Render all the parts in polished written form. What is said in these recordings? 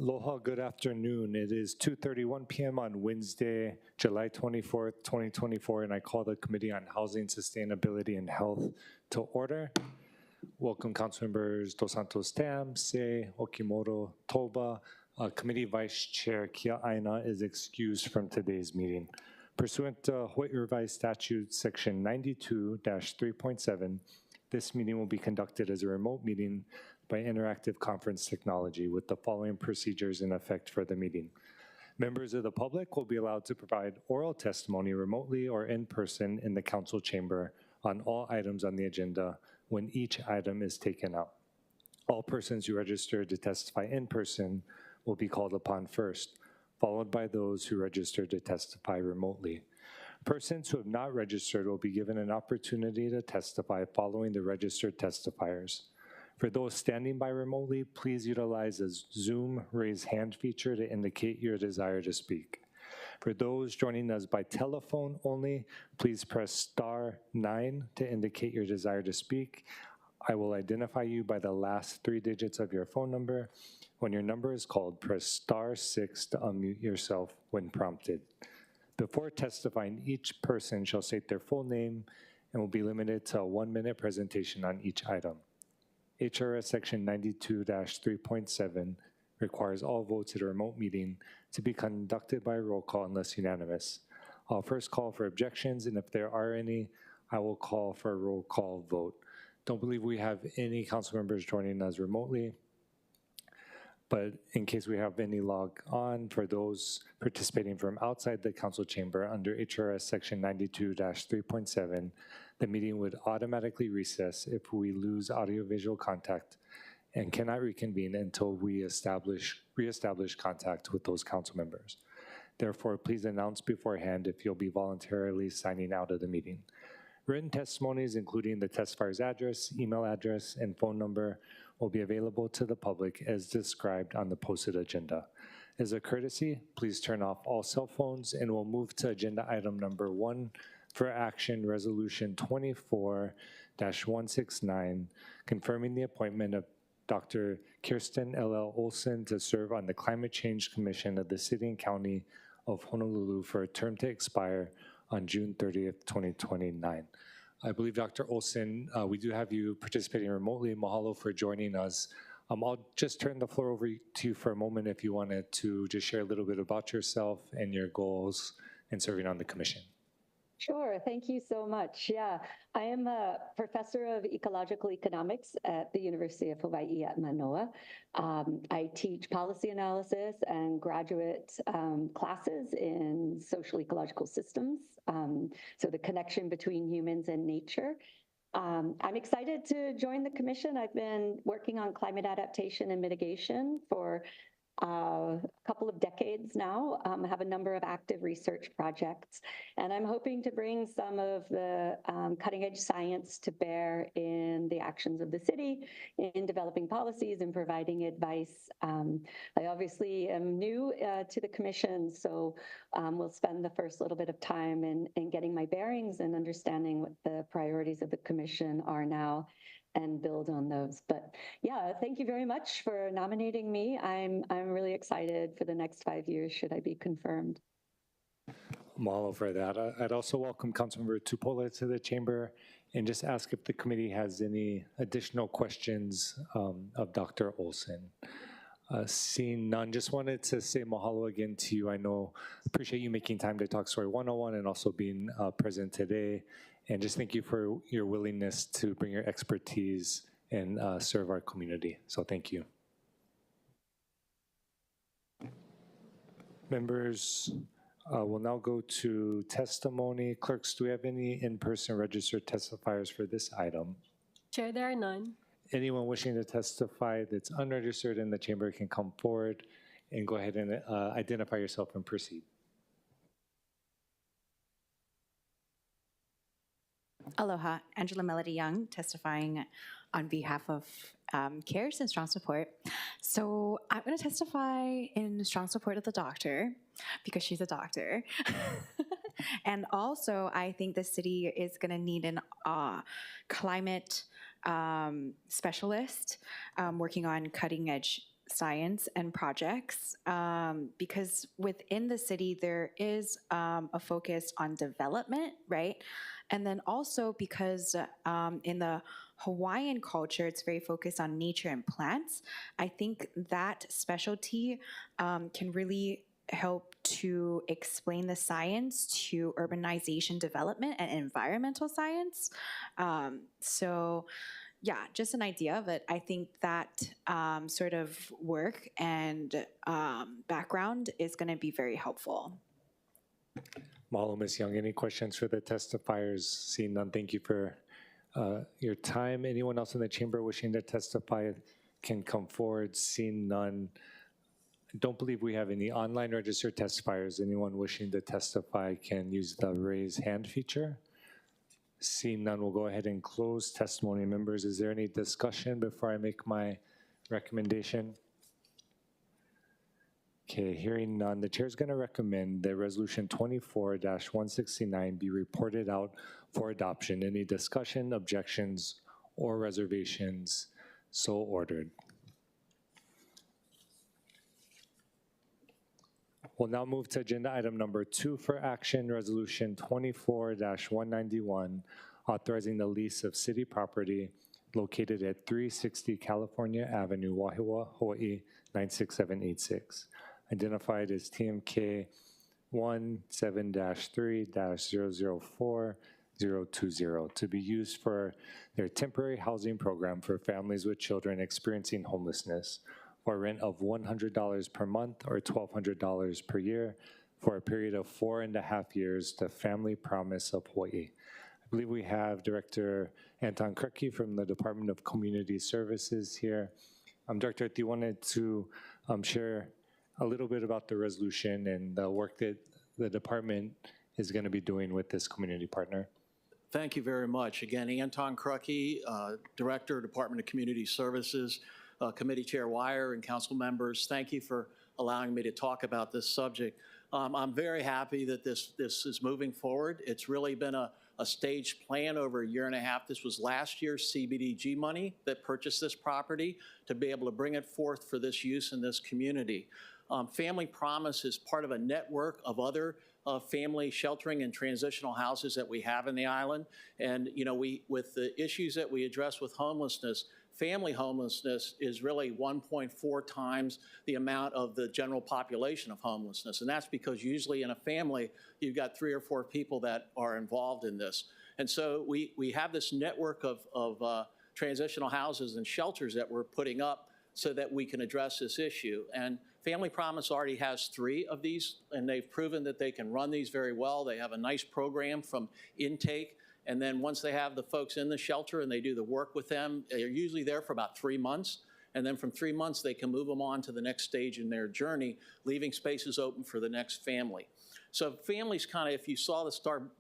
Aloha, good afternoon. It is 2:31 p.m. on Wednesday, July 24th, 2024, and I call the Committee on Housing, Sustainability, and Health to order. Welcome, Council Members Dos Santos Tam, Se, Okimoto, Toba. Committee Vice Chair Kia Aina is excused from today's meeting. Pursuant to Hawaii Revised Statute Section 92-3.7, this meeting will be conducted as a remote meeting by interactive conference technology with the following procedures in effect for the meeting. Members of the public will be allowed to provide oral testimony remotely or in person in the council chamber on all items on the agenda when each item is taken out. All persons who registered to testify in person will be called upon first, followed by those who registered to testify remotely. Persons who have not registered will be given an opportunity to testify following the registered testifiers. For those standing by remotely, please utilize the Zoom raise hand feature to indicate your desire to speak. For those joining us by telephone only, please press *9 to indicate your desire to speak. I will identify you by the last 3 digits of your phone number. When your number is called, press *6 to unmute yourself when prompted. Before testifying, each person shall state their full name and will be limited to a 1-minute presentation on each item. HRS Section 92-3.7 requires all votes at a remote meeting to be conducted by roll call unless unanimous. I'll first call for objections, and if there are any, I will call for a roll call vote. Don't believe we have any council members joining us remotely, but in case we have any log on, for those participating from outside the council chamber under HRS Section 92-3.7, the meeting would automatically recess if we lose audiovisual contact and cannot reconvene until we reestablish contact with those council members. Therefore, please announce beforehand if you'll be voluntarily signing out of the meeting. Written testimonies, including the testifier's address, email address, and phone number, will be available to the public as described on the posted agenda. As a courtesy, please turn off all cell phones, and we'll move to agenda item number 1 for action, Resolution 24-169, confirming the appointment of Dr. Kirsten L.L. Olson to serve on the Climate Change Commission of the City and County of Honolulu for a term to expire on June 30th, 2029. I believe, Dr. Olson, we do have you participating remotely. Mahalo for joining us. I'll just turn the floor over to you for a moment if you wanted to just share a little bit about yourself and your goals in serving on the commission. Sure, thank you so much. Yeah, I am a professor of ecological economics at the University of Hawaii at Manoa. I teach policy analysis and graduate classes in social ecological systems, so the connection between humans and nature. I'm excited to join the commission. I've been working on climate adaptation and mitigation for a couple of decades now. I have a number of active research projects, and I'm hoping to bring some of the cutting-edge science to bear in the actions of the city, in developing policies and providing advice. I obviously am new to the commission, so we'll spend the first little bit of time in getting my bearings and understanding what the priorities of the commission are now, and build on those. But yeah, thank you very much for nominating me. I'm really excited for the next 5 years, should I be confirmed. Mahalo for that. I'd also welcome Councilmember Tupola to the chamber and just ask if the committee has any additional questions of Dr. Olson. Seeing none, just wanted to say mahalo again to you. Appreciate you making time to talk Story 101 and also being present today. And just thank you for your willingness to bring your expertise and serve our community. So thank you. Members, we'll now go to testimony. Clerks, do we have any in-person registered testifiers for this item? Chair, there are none. Anyone wishing to testify that's unregistered in the chamber can come forward and go ahead and identify yourself and proceed. Aloha, Angela Melody Young, testifying on behalf of CARES and strong support. So I'm going to testify in strong support of the doctor because she's a doctor. And also, I think the city is going to need an climate specialist working on cutting edge science and projects, because within the city there is a focus on development, right? And then also because in the Hawaiian culture, it's very focused on nature and plants. I think that specialty can really help to explain the science to urbanization development and environmental science. So yeah, just an idea, but I think that sort of work and background is going to be very helpful. Mahalo, Ms. Young. Any questions for the testifiers? Seeing none, thank you for your time. Anyone else in the chamber wishing to testify can come forward. Seeing none, I don't believe we have any online registered testifiers. Anyone wishing to testify can use the raise hand feature. Seeing none, we'll go ahead and close testimony. Members, is there any discussion before I make my recommendation? Okay, hearing none, the chair is going to recommend that Resolution 24-169 be reported out for adoption. Any discussion, objections, or reservations? So ordered. We'll now move to agenda item number 2 for action, Resolution 24-191, authorizing the lease of city property located at 360 California Avenue, Wahiawa, Hawaii, 96786. Identified as TMK 17-3-004-020 to be used for their temporary housing program for families with children experiencing homelessness, or rent of $100 per month or $1,200 per year for a period of 4.5 years to Family Promise of Hawaii. I believe we have Director Anton Krutke from the Department of Community Services here. Director, if you wanted to share a little bit about the resolution and the work that the department is going to be doing with this community partner. Thank you very much. Again, Anton Krutke, Director, Department of Community Services, Committee Chair Wire, and council members. Thank you for allowing me to talk about this subject. I'm very happy that this is moving forward. It's really been a staged plan over a 1.5 years. This was last year's CBDG money that purchased this property to be able to bring it forth for this use in this community. Family Promise is part of a network of other family sheltering and transitional houses that we have in the island. And, you know, with the issues that we address with homelessness, family homelessness is really 1.4 times the amount of the general population of homelessness. And that's because usually in a family, you've got 3 or 4 people that are involved in this. And so we have this network of transitional houses and shelters that we're putting up so that we can address this issue. And Family Promise already has 3 of these, and they've proven that they can run these very well. They have a nice program from intake, and then once they have the folks in the shelter and they do the work with them, they're usually there for about 3 months, and then from 3 months they can move them on to the next stage in their journey, leaving spaces open for the next family. So families kind of, if you saw the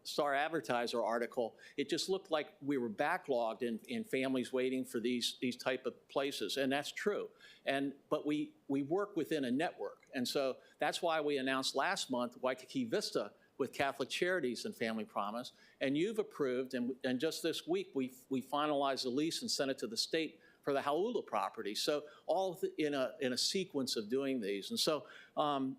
Star Advertiser article, it just looked like we were backlogged in families waiting for these type of places, and that's true. But we work within a network, and so that's why we announced last month Waikiki Vista with Catholic Charities and Family Promise, and you've approved, and just this week we finalized the lease and sent it to the state for the Honolulu property. So all in a sequence of doing these. And so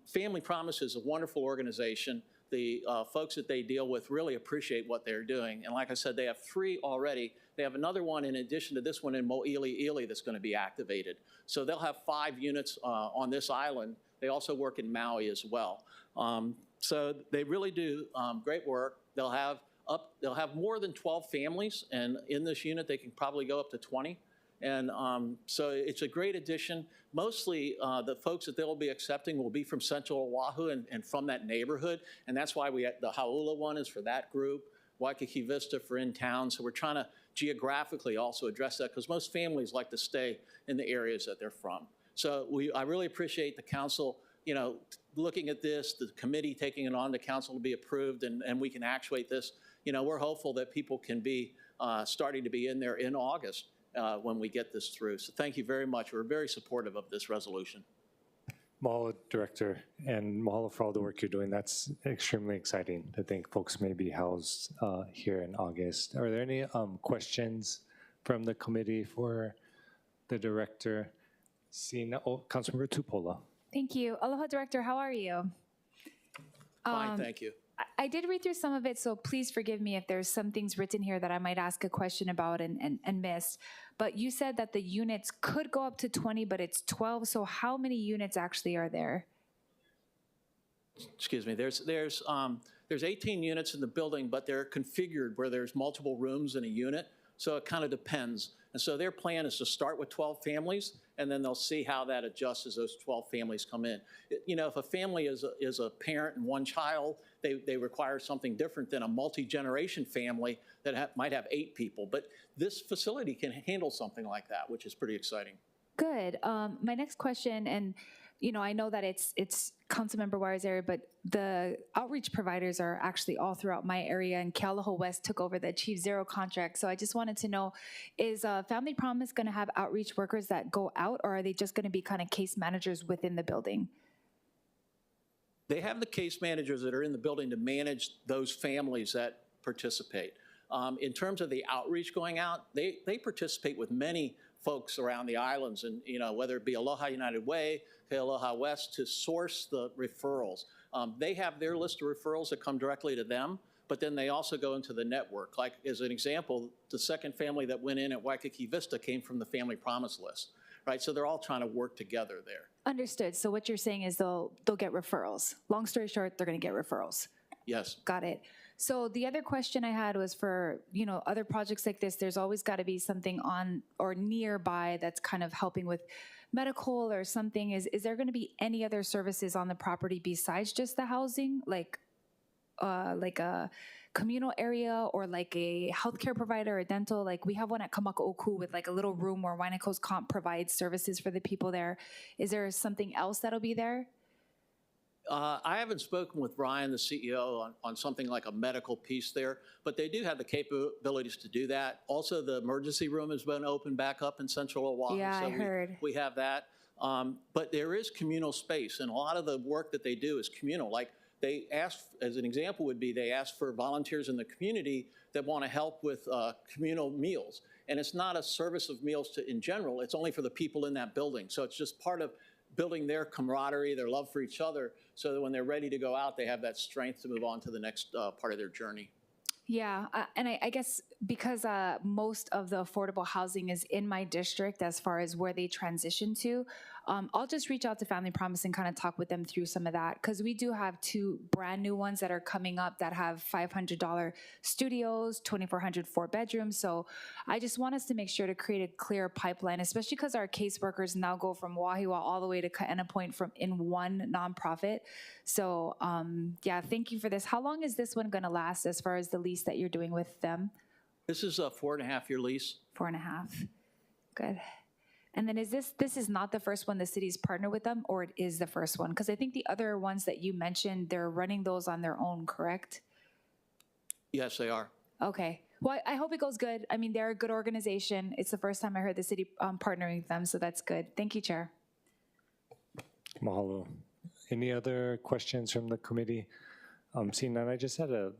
Family Promise is a wonderful organization. The folks that they deal with really appreciate what they're doing. And like I said, they have 3 already. They have another one in addition to this one in Mo'ili'ili that's going to be activated. So they'll have 5 units on this island. They also work in Maui as well. So they really do great work. They'll have more than 12 families, and in this unit they can probably go up to 20. And so it's a great addition. Mostly the folks that they'll be accepting will be from Central Oahu and from that neighborhood. And that's why the Hauula one is for that group, Waikiki Vista for in town. So we're trying to geographically also address that because most families like to stay in the areas that they're from. So I really appreciate the council, you know, looking at this, the committee taking it on to council to be approved, and we can actuate this. You know, we're hopeful that people can be starting to be in there in August. When we get this through. So thank you very much. We're very supportive of this resolution. Mahalo, Director, and mahalo for all the work you're doing. That's extremely exciting to think folks may be housed here in August. Are there any questions from the committee for the Director? Seeing none, oh, Councilmember Tupola. Thank you. Aloha, Director. How are you? Fine, thank you. I did read through some of it, so please forgive me if there's some things written here that I might ask a question about and missed. But you said that the units could go up to 20, but it's 12. So how many units actually are there? Excuse me, there's 18 units in the building, but they're configured where there's multiple rooms in a unit, so it kind of depends. And so their plan is to start with 12 families, and then they'll see how that adjusts as those 12 families come in. You know, if a family is a parent and one child, they require something different than a multi-generation family that might have 8 people. But this facility can handle something like that, which is pretty exciting. Good. My next question, and you know, I know that it's Councilmember Wire's area, but the outreach providers are actually all throughout my area, and Kealoha West took over the Chief Zero contract. So I just wanted to know, is Family Promise going to have outreach workers that go out, or are they just going to be kind of case managers within the building? They have the case managers that are in the building to manage those families that participate. In terms of the outreach going out, they participate with many folks around the islands, and you know, whether it be Aloha United Way, Aloha West, to source the referrals. They have their list of referrals that come directly to them, but then they also go into the network. Like as an example, the second family that went in at Waikiki Vista came from the Family Promise list, right? So they're all trying to work together there. Understood. So what you're saying is they'll get referrals. Long story short, they're going to get referrals. Yes. Got it. So the other question I had was for, you know, other projects like this, there's always got to be something on or nearby that's kind of helping with medical or something. Is there going to be any other services on the property besides just the housing, like a communal area or like a healthcare provider or dental? Like we have one at Kamaka'oku with like a little room where Waianako's Comp provides services for the people there. Is there something else that'll be there? I haven't spoken with Ryan, the CEO, on something like a medical piece there, but they do have the capabilities to do that. Also, the emergency room has been opened back up in Central Oahu. Yeah, so I heard. We have that. But there is communal space, and a lot of the work that they do is communal. Like they ask, as an example would be, they ask for volunteers in the community that want to help with communal meals. And it's not a service of meals in general, it's only for the people in that building. So it's just part of building their camaraderie, their love for each other, so that when they're ready to go out, they have that strength to move on to the next part of their journey. Yeah, and I guess because most of the affordable housing is in my district as far as where they transition to, I'll just reach out to Family Promise and kind of talk with them through some of that, because we do have 2 brand new ones that are coming up that have $500 studios, $2,400 4-bedrooms. So I just want us to make sure to create a clear pipeline, especially because our caseworkers now go from Wahiawa all the way to Ka'ena Point in one nonprofit. So yeah, thank you for this. How long is this one going to last as far as the lease that you're doing with them? This is a 4.5-year lease. 4.5. Good. And then is this is not the first one the city's partnered with them, or it is the first one? Because I think the other ones that you mentioned, they're running those on their own, correct? Yes, they are. Okay. Well, I hope it goes good. I mean, they're a good organization. It's the first time I heard the city partnering with them, so that's good. Thank you, Chair. Mahalo. Any other questions from the committee? Seeing none, I just had a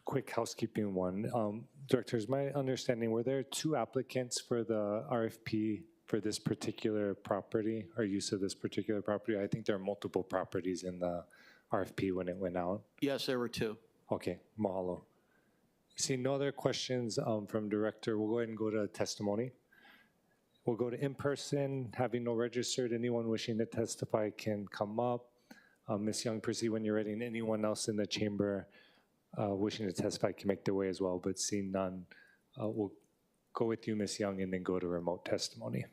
quick housekeeping one. Directors, my understanding, were there 2 applicants for the RFP for this particular property or use of this particular property? I think there are multiple properties in the RFP when it went out. Yes, there were 2. Okay, mahalo. Seeing no other questions from Director, we'll go ahead and go to testimony. We'll go to in-person. Having no registered, anyone wishing to testify can come up. Ms. Young, proceed when you're ready, and anyone else in the chamber wishing to testify can make their way as well, but seeing none, we'll go with you, Ms. Young, and then go to remote testimony.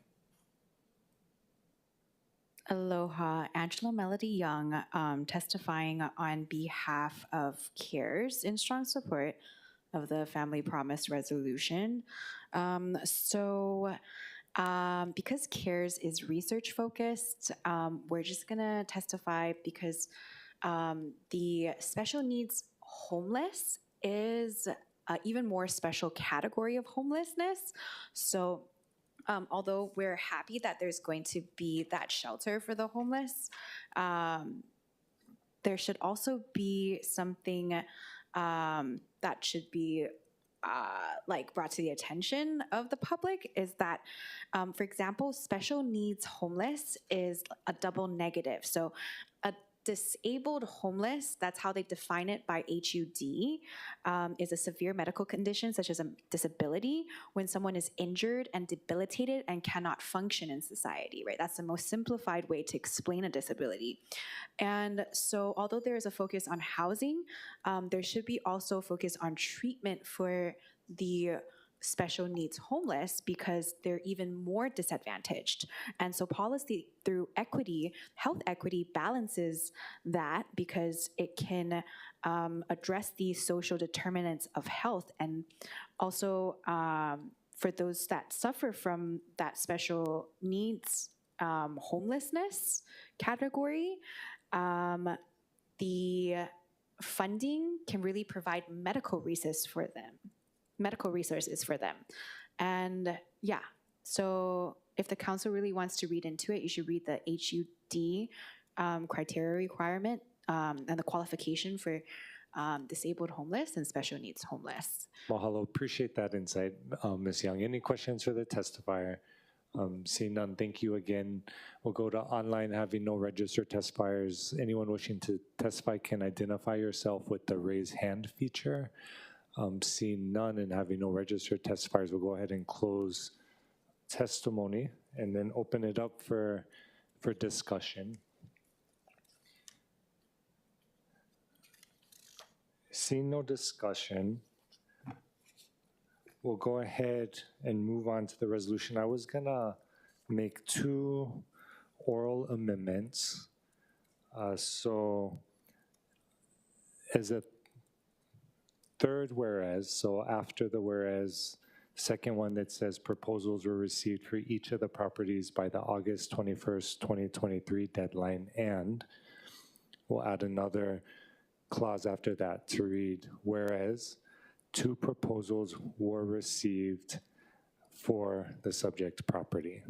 Aloha, Angela Melody Young, testifying on behalf of CARES in strong support of the Family Promise Resolution. Because CARES is research focused, we're just gonna testify because the special needs homeless is an even more special category of homelessness. So although we're happy that there's going to be that shelter for the homeless, there should also be something that should be like brought to the attention of the public is that, for example, special needs homeless is a double negative. So a disabled homeless, that's how they define it by HUD, is a severe medical condition such as a disability when someone is injured and debilitated and cannot function in society, right? That's the most simplified way to explain a disability. And so although there is a focus on housing, there should be also focus on treatment for the special needs homeless because they're even more disadvantaged. And so policy through equity, health equity balances that because it can address these social determinants of health and also for those that suffer from that special needs homelessness category, the funding can really provide medical resources for them. And yeah, so if the council really wants to read into it, you should read the HUD criteria requirement and the qualification for disabled homeless and special needs homeless. Mahalo, appreciate that insight, Ms. Young. Any questions for the testifier? Seeing none, thank you again. We'll go to online, having no registered testifiers. Anyone wishing to testify can identify yourself with the raise hand feature. Seeing none and having no registered testifiers, we'll go ahead and close testimony and then open it up for discussion. Seeing no discussion, we'll go ahead and move on to the resolution. I was gonna make 2 oral amendments. So as a third whereas, so after the whereas, second one that says proposals were received for each of the properties by the August 21st, 2023 deadline, and we'll add another clause after that to read, whereas 2 proposals were received for the subject property.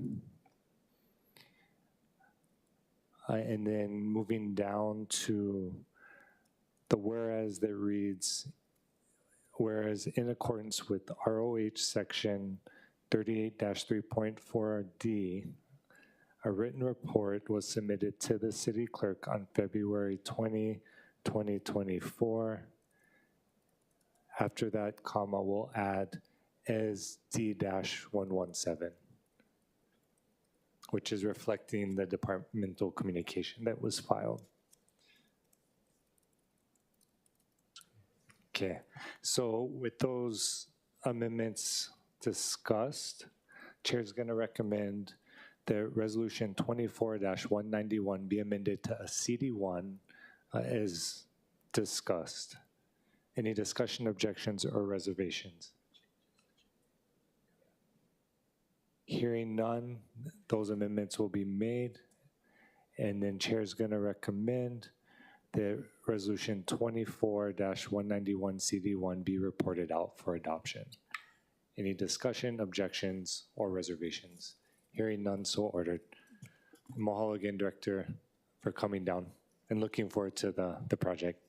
And then moving down to the whereas that reads, whereas in accordance with ROH section 38-3.4D, a written report was submitted to the city clerk on February 20, 2024. After that comma, we'll add as D-117, which is reflecting the departmental communication that was filed. Okay, so with those amendments discussed, Chair's going to recommend that Resolution 24-191 be amended to a CD1 as discussed. Any discussion, objections, or reservations? Hearing none, those amendments will be made, and then Chair's going to recommend that Resolution 24-191 CD1 be reported out for adoption. Any discussion, objections, or reservations? Hearing none, so ordered. Mahalo again, Director, for coming down and looking forward to the project.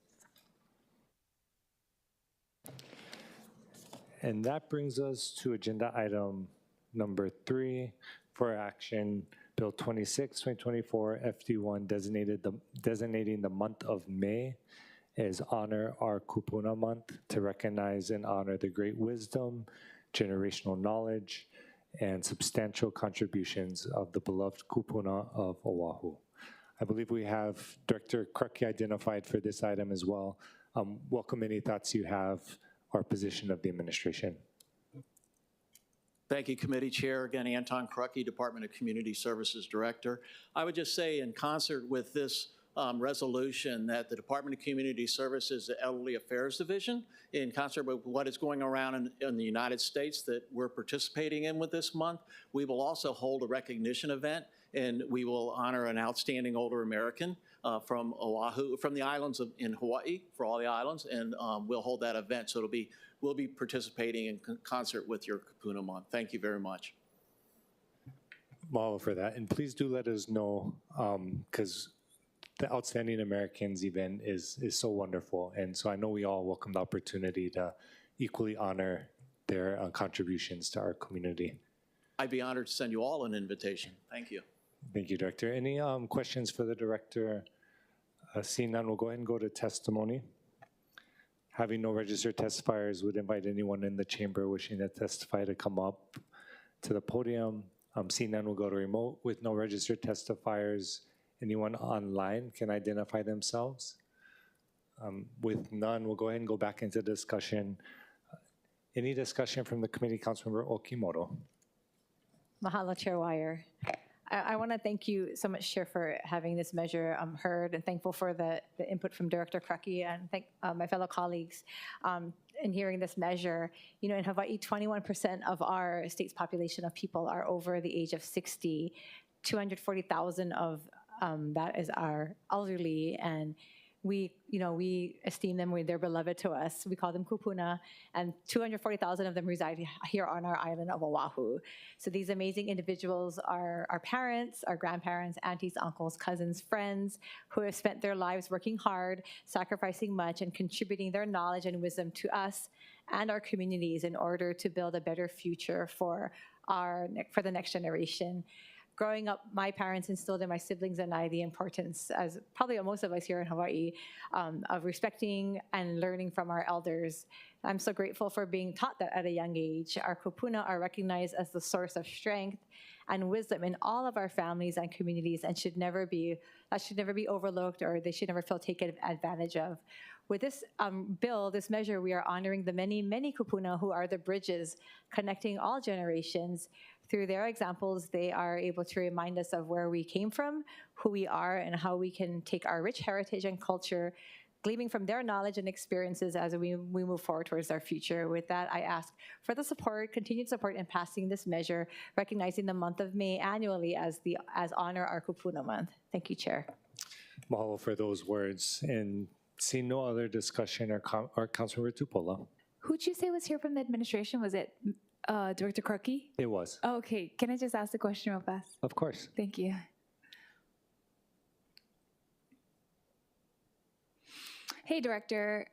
And that brings us to agenda item number 3 for action. Bill 26, 2024, FD1 designating the month of May as Honor Our Kupuna Month to recognize and honor the great wisdom, generational knowledge, and substantial contributions of the beloved kupuna of Oahu. I believe we have Director Krucky identified for this item as well. Welcome any thoughts you have or position of the administration. Thank you, Committee Chair. Again, Anton Krucky, Department of Community Services Director. I would just say in concert with this resolution that the Department of Community Services, the Elderly Affairs Division, in concert with what is going around in the United States that we're participating in with this month, we will also hold a recognition event, and we will honor an outstanding older American from Oahu, from the islands in Hawaii, for all the islands, and we'll hold that event. So we'll be participating in concert with your Kupuna Month. Thank you very much. Mahalo for that, and please do let us know, because the Outstanding Americans event is so wonderful, and so I know we all welcome the opportunity to equally honor their contributions to our community. I'd be honored to send you all an invitation. Thank you. Thank you, Director. Any questions for the Director? Seeing none, we'll go ahead and go to testimony. Having no registered testifiers, would invite anyone in the chamber wishing to testify to come up to the podium. Seeing none, we'll go to remote. With no registered testifiers, anyone online can identify themselves. With none, we'll go ahead and go back into discussion. Any discussion from the committee, Councilmember Okimoto? Mahalo, Chair Wire. I want to thank you so much, Chair, for having this measure heard, and thankful for the input from Director Krucky, and thank my fellow colleagues in hearing this measure. You know, in Hawaii, 21% of our state's population of people are over the age of 60. 240,000 of that is our elderly, and we esteem them. They're beloved to us. We call them kupuna, and 240,000 of them reside here on our island of Oahu. So these amazing individuals are our parents, our grandparents, aunties, uncles, cousins, friends who have spent their lives working hard, sacrificing much, and contributing their knowledge and wisdom to us and our communities in order to build a better future for the next generation. Growing up, my parents instilled in my siblings and I the importance, as probably most of us here in Hawaii, of respecting and learning from our elders. I'm so grateful for being taught that at a young age. Our kupuna are recognized as the source of strength and wisdom in all of our families and communities, and should never be overlooked, or they should never feel taken advantage of. With this this measure, we are honoring the many, many kupuna who are the bridges connecting all generations. Through their examples, they are able to remind us of where we came from, who we are, and how we can take our rich heritage and culture, gleaming from their knowledge and experiences as we move forward towards our future. With that, I ask for the support, continued support in passing this measure, recognizing the month of May annually as Honor Our Kupuna Month. Thank you, Chair. Mahalo for those words. And seeing no other discussion, our Councilmember Tupola. Who'd you say was here from the administration? Was it Director Krucky? It was. Oh, okay, can I just ask the question real fast? Of course. Thank you. Hey, Director.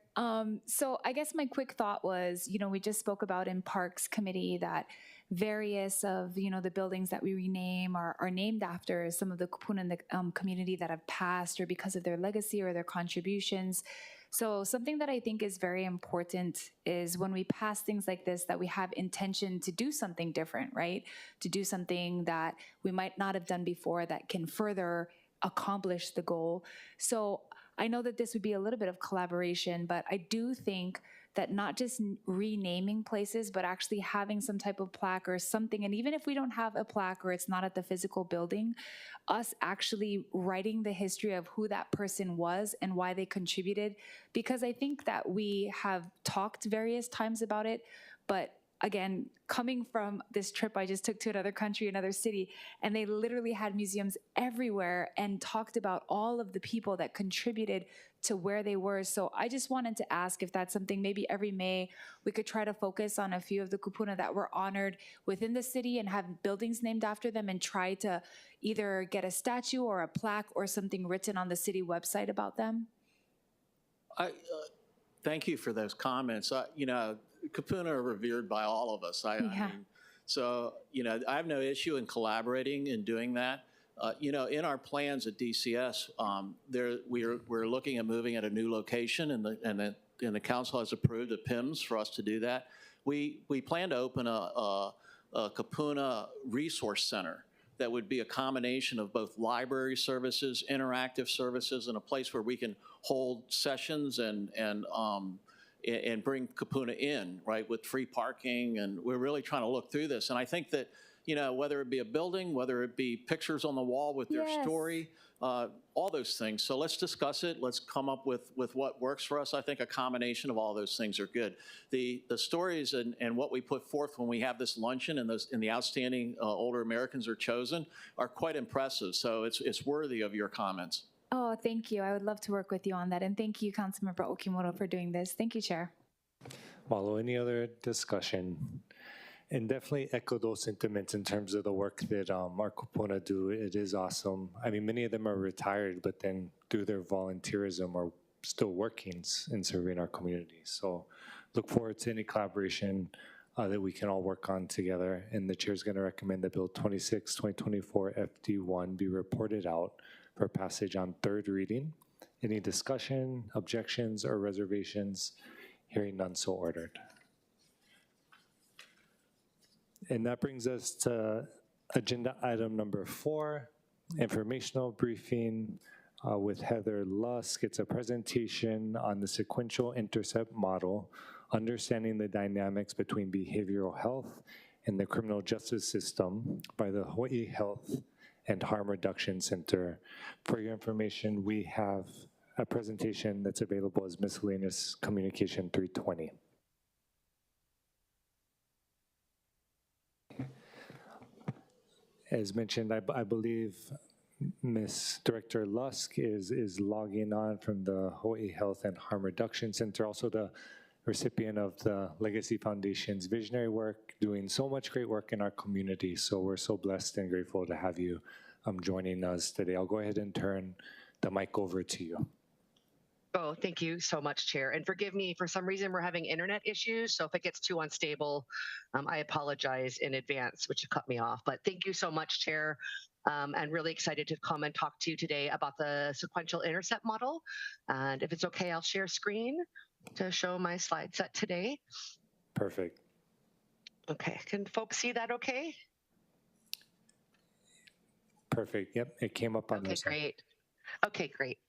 So I guess my quick thought was, we just spoke about in Parks Committee that various of, the buildings that we rename are named after some of the kupuna in the community that have passed, or because of their legacy or their contributions. So something that I think is very important is when we pass things like this, that we have intention to do something different, right? To do something that we might not have done before that can further accomplish the goal. So I know that this would be a little bit of collaboration, but I do think that not just renaming places, but actually having some type of plaque or something, and even if we don't have a plaque or it's not at the physical building, us actually writing the history of who that person was and why they contributed, because I think that we have talked various times about it, but again, coming from this trip I just took to another country, another city, and they literally had museums everywhere and talked about all of the people that contributed to where they were. So I just wanted to ask if that's something maybe every May we could try to focus on a few of the kupuna that were honored within the city and have buildings named after them, and try to either get a statue or a plaque or something written on the city website about them. Thank you for those comments. Kupuna are revered by all of us. I mean, so, I have no issue in collaborating and doing that. In our plans at DCS, we're looking at moving at a new location, and the council has approved the PIMS for us to do that. We plan to open a kupuna resource center that would be a combination of both library services, interactive services, and a place where we can hold sessions and bring kupuna in, right, with free parking. And we're really trying to look through this. And I think that, whether it be a building, whether it be pictures on the wall with their story, all those things. So let's discuss it. Let's come up with what works for us. I think a combination of all those things are good. The stories and what we put forth when we have this luncheon and the outstanding older Americans are chosen are quite impressive. So it's worthy of your comments. Oh, thank you. I would love to work with you on that. And thank you, Councilmember Okimoto, for doing this. Thank you, Chair. Malo, any other discussion? And definitely echo those sentiments in terms of the work that our kupuna do. It is awesome. I mean, many of them are retired, but then through their volunteerism are still working and serving our community. So look forward to any collaboration that we can all work on together. And the chair is going to recommend that Bill 26, 2024 FD1 be reported out for passage on third reading. Any discussion, objections, or reservations? Hearing none, so ordered. And that brings us to agenda item number 4, informational briefing with Heather Lusk. It's a presentation on the sequential INTERCEPT model, understanding the dynamics between behavioral health and the criminal justice system by the Hawaii Health and Harm Reduction Center. For your information, we have a presentation that's available as miscellaneous communication 320. As mentioned, I believe Ms. Director Lusk is logging on from the Hawaii Health and Harm Reduction Center, also the recipient of the Legacy Foundation's visionary work, doing so much great work in our community. So we're so blessed and grateful to have you joining us today. I'll go ahead and turn the mic over to you. Oh, thank you so much, Chair. And forgive me, for some reason we're having internet issues, so if it gets too unstable, I apologize in advance, which cut me off. But thank you so much, Chair, and really excited to come and talk to you today about the sequential INTERCEPT model. And if it's okay, I'll share screen to show my slide set today. Perfect. Okay, can folks see that okay? Perfect, yep, it came up on this. Okay, great. Okay, great.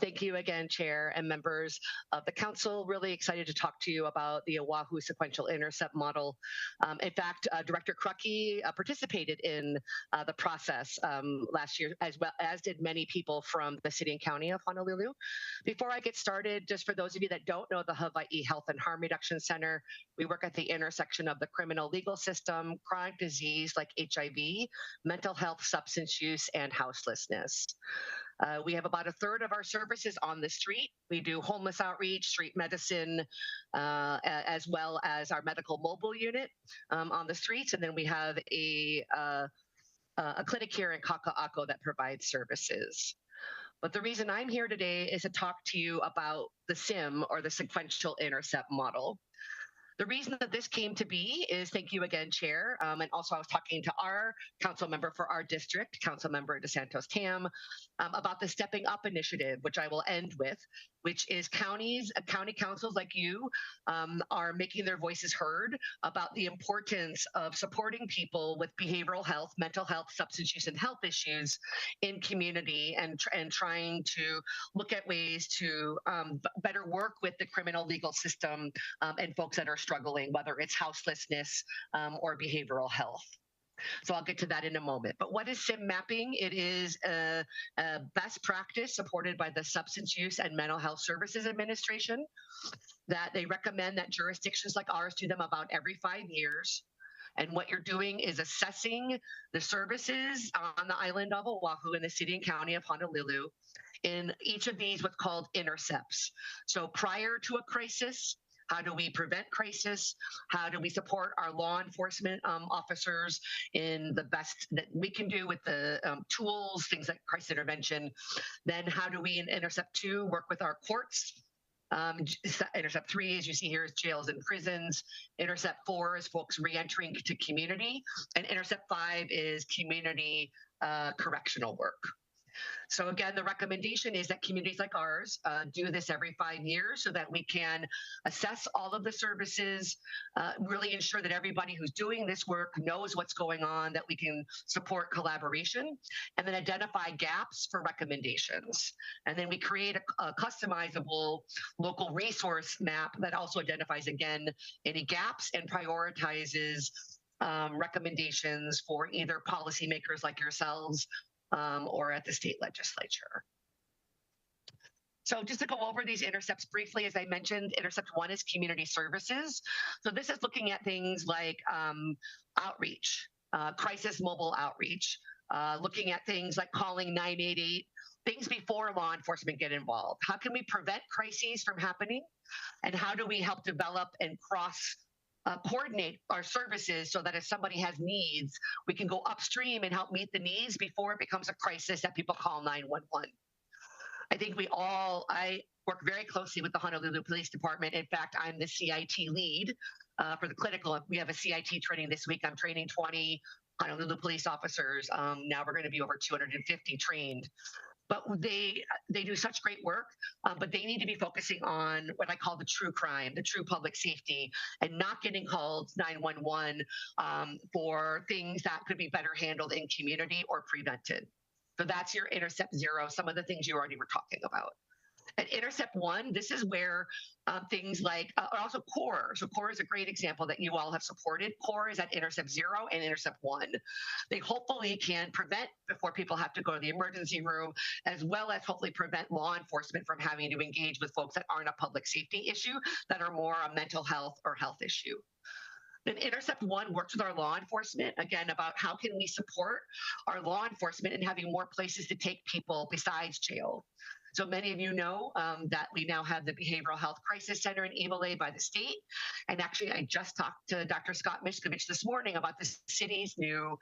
Thank you again, Chair and members of the Council. Really excited to talk to you about the Oahu sequential INTERCEPT model. In fact, Director Krucki participated in the process last year, as well as did many people from the City and County of Honolulu. Before I get started, just for those of you that don't know the Hawaii Health and Harm Reduction Center, we work at the intersection of the criminal legal system, chronic disease like HIV, mental health, substance use, and houselessness. We have about a third of our services on the street. We do homeless outreach, street medicine, as well as our medical mobile unit on the streets. And then we have a clinic here in Kaka'ako that provides services. But the reason I'm here today is to talk to you about the SIM, or the sequential INTERCEPT model. The reason that this came to be is, thank you again, Chair, and also I was talking to our council member for our district, Council Member DeSantos Tam, about the Stepping Up initiative, which I will end with, which is county councils like you are making their voices heard about the importance of supporting people with behavioral health, mental health, substance use, and health issues in community, and trying to look at ways to better work with the criminal legal system and folks that are struggling, whether it's houselessness or behavioral health. So I'll get to that in a moment. But what is SIM mapping? It is a best practice supported by the Substance Use and Mental Health Services Administration that they recommend that jurisdictions like ours do them about every 5 years. And what you're doing is assessing the services on the island of Oahu in the City and County of Honolulu in each of these what's called intercepts. So prior to a crisis, how do we prevent crisis? How do we support our law enforcement officers in the best that we can do with the tools, things like crisis intervention? Then how do we in Intercept 2 work with our courts? Intercept 3, as you see here, is jails and prisons. Intercept 4 is folks reentering to community. And Intercept 5 is community correctional work. So again, the recommendation is that communities like ours do this every 5 years so that we can assess all of the services, really ensure that everybody who's doing this work knows what's going on, that we can support collaboration, and then identify gaps for recommendations. And then we create a customizable local resource map that also identifies, again, any gaps and prioritizes recommendations for either policymakers like yourselves or at the state legislature. So just to go over these intercepts briefly, as I mentioned, Intercept 1 is community services. So this is looking at things like outreach, crisis mobile outreach, looking at things like calling 988, things before law enforcement get involved. How can we prevent crises from happening? And how do we help develop and coordinate our services so that if somebody has needs, we can go upstream and help meet the needs before it becomes a crisis that people call 911. I think work very closely with the Honolulu Police Department. In fact, I'm the CIT lead for the clinical. We have a CIT training this week. I'm training 20 Honolulu police officers. Now we're going to be over 250 trained. But they do such great work, but they need to be focusing on what I call the true crime, the true public safety, and not getting called 911 for things that could be better handled in community or prevented. So that's your Intercept Zero, some of the things you already were talking about. At Intercept 1, this is where things like, also CORE. So CORE is a great example that you all have supported. CORE is at Intercept 0 and Intercept 1. They hopefully can prevent before people have to go to the emergency room, as well as hopefully prevent law enforcement from having to engage with folks that aren't a public safety issue, that are more a mental health or health issue. Then Intercept 1 works with our law enforcement, again, about how can we support our law enforcement in having more places to take people besides jail. So many of you know that we now have the Behavioral Health Crisis Center in Iwilei by the state. And actually, I just talked to Dr. Scott Mishkovich this morning about the city's new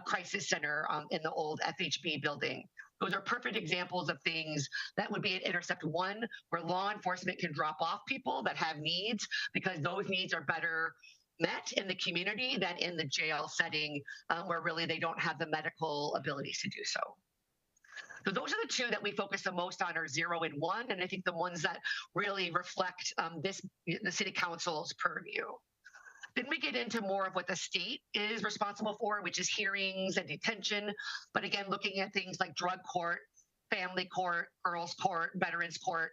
crisis center in the old FHB building. Those are perfect examples of things that would be at Intercept 1, where law enforcement can drop off people that have needs, because those needs are better met in the community than in the jail setting, where really they don't have the medical abilities to do so. So those are the two that we focus the most on, are 0 and 1, and I think the ones that really reflect the city council's purview. Then we get into more of what the state is responsible for, which is hearings and detention, but again, looking at things like drug court, family court, girls court, veterans court,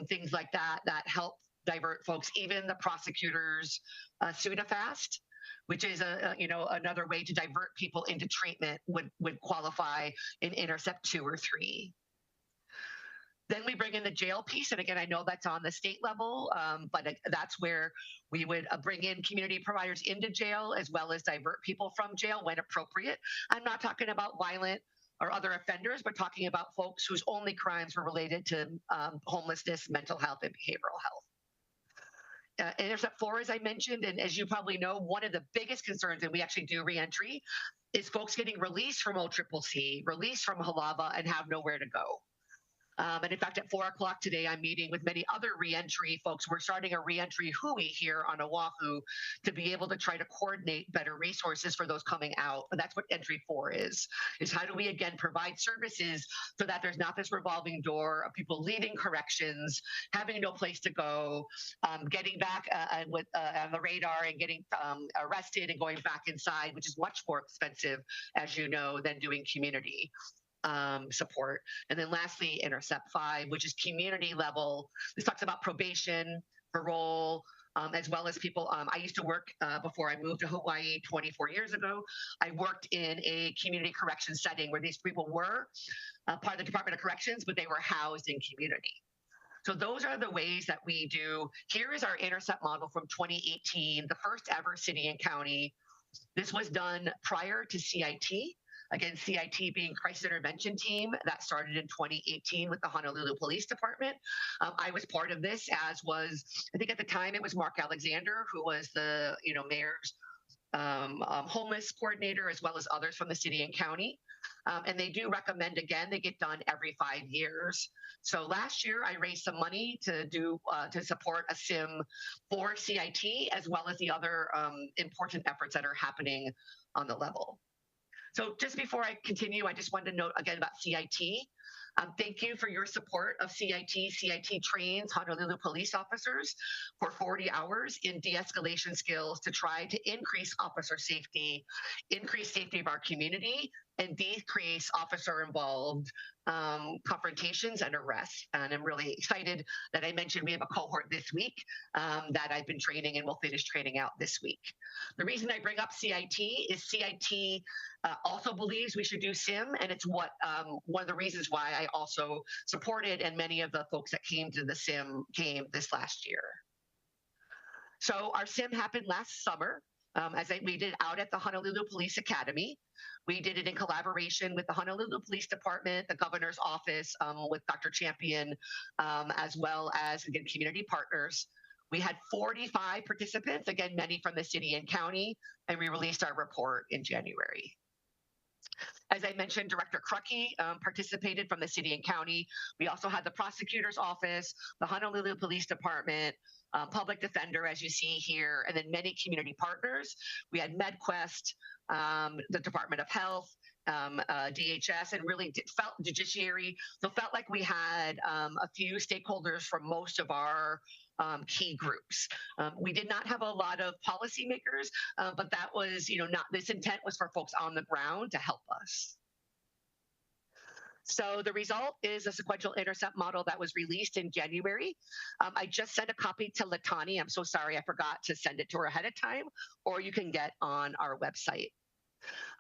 things like that, that help divert folks. Even the prosecutors SUDAFAST, which is another way to divert people into treatment, would qualify in Intercept 2 or 3. Then we bring in the jail piece, and again, I know that's on the state level, but that's where we would bring in community providers into jail, as well as divert people from jail when appropriate. I'm not talking about violent or other offenders, but talking about folks whose only crimes were related to homelessness, mental health, and behavioral health. Intercept 4, as I mentioned, and as you probably know, one of the biggest concerns, and we actually do reentry, is folks getting released from OCCC, released from HAWAI, and have nowhere to go. And in fact, at 4 o'clock today, I'm meeting with many other reentry folks. We're starting a reentry HUI here on Oahu to be able to try to coordinate better resources for those coming out. And that's what Entry 4 is how do we, again, provide services so that there's not this revolving door of people leaving corrections, having no place to go, getting back on the radar and getting arrested and going back inside, which is much more expensive, as you know, than doing community support. And then lastly, Intercept 5, which is community level. This talks about probation, parole, as well as people. I used to work before I moved to Hawaii 24 years ago. I worked in a community correction setting where these people were part of the Department of Corrections, but they were housed in community. So those are the ways that we do. Here is our Intercept model from 2018, the first ever city and county. This was done prior to CIT. Again, CIT being Crisis Intervention Team, that started in 2018 with the Honolulu Police Department. I was part of this, as was, I think at the time it was Mark Alexander, who was the mayor's homeless coordinator, as well as others from the city and county. And they do recommend, again, they get done every 5 years. So last year I raised some money to support a SIM for CIT, as well as the other important efforts that are happening on the level. So just before I continue, I just wanted to note again about CIT. Thank you for your support of CIT. CIT trains Honolulu police officers for 40 hours in de-escalation skills to try to increase officer safety, increase safety of our community, and decrease officer-involved confrontations and arrests. And I'm really excited that I mentioned we have a cohort this week that I've been training and will finish training out this week. The reason I bring up CIT is CIT also believes we should do SIM, and it's what one of the reasons why I also supported, and many of the folks that came to the SIM came this last year. So our SIM happened last summer. We did out at the Honolulu Police Academy. We did it in collaboration with the Honolulu Police Department, the governor's office, with Dr. Champion, as well as, again, community partners. We had 45 participants, again, many from the city and county, and we released our report in January. As I mentioned, Director Crucky participated from the city and county. We also had the prosecutor's office, the Honolulu Police Department, public defender, as you see here, and then many community partners. We had MedQuest, the Department of Health, DHS, and really felt judiciary. So felt like we had a few stakeholders from most of our key groups. We did not have a lot of policymakers, but that was, not this intent was for folks on the ground to help us. So the result is a sequential intercept model that was released in January. I just sent a copy to Latani. I'm so sorry I forgot to send it to her ahead of time, or you can get on our website.